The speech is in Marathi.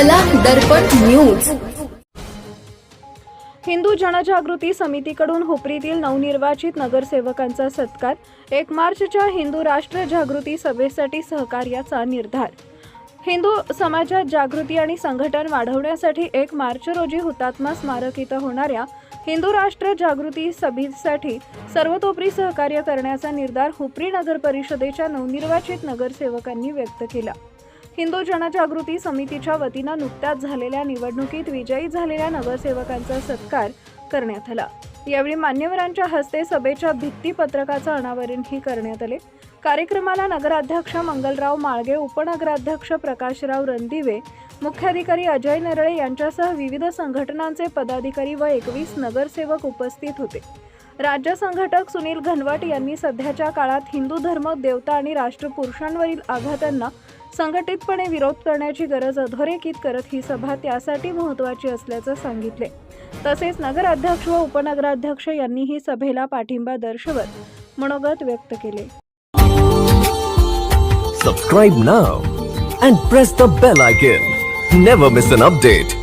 कला दर्पण न्यूज। हिंदू जनजागृती समितीकडून हुपरीतील नवनिर्वाचित नगरसेवकांचा सत्कार। 1 मार्चच्या हिंदू राष्ट्र जागृती सभेसाठी सहकार्याचा निर्धार। हिंदू समाजात जागृती आणि संघटन वाढवण्यासाठी 1 मार्च रोजी हुतात्मा स्मारक इथं होणाऱ्या हिंदू राष्ट्र जागृती सभेसाठी सर्वतोपरी सहकार्य करण्याचा निर्धार हुपरी नगर परिषदेच्या नवनिर्वाचित नगरसेवकांनी व्यक्त केला। हिंदू जनजागृती समितीच्या वतीनं नुकत्याच झालेल्या निवडणुकीत विजयी झालेल्या नगरसेवकांचा सत्कार करण्यात आला। यावेळी मान्यवरांच्या हस्ते सभेच्या भित्तीपत्रकाचं अनावरणही करण्यात आले। कार्यक्रमाला नगराध्यक्ष मंगलराव माळगे, उपनगराध्यक्ष प्रकाशराव रणदिवे, मुख्याधिकारी अजय नरळे यांच्यासह विविध संघटनांचे पदाधिकारी व 21 नगरसेवक उपस्थित होते। राज्य संघटक सुनील घनवट यांनी सध्याच्या काळात हिंदू धर्म, देवता आणि राष्ट्रपुरुषांवरील आघातांना संघटितपणे विरोध करण्याची गरज अधोरेखित करत ही सभा त्यासाठी महत्त्वाची असल्याचं सांगितले। तसेच नगराध्यक्ष व उपनगराध्यक्ष यांनी ही सभेला पाठिंबा दर्शवत मनोगत व्यक्त केले। Subscribe now and press the bell icon. Never miss an update.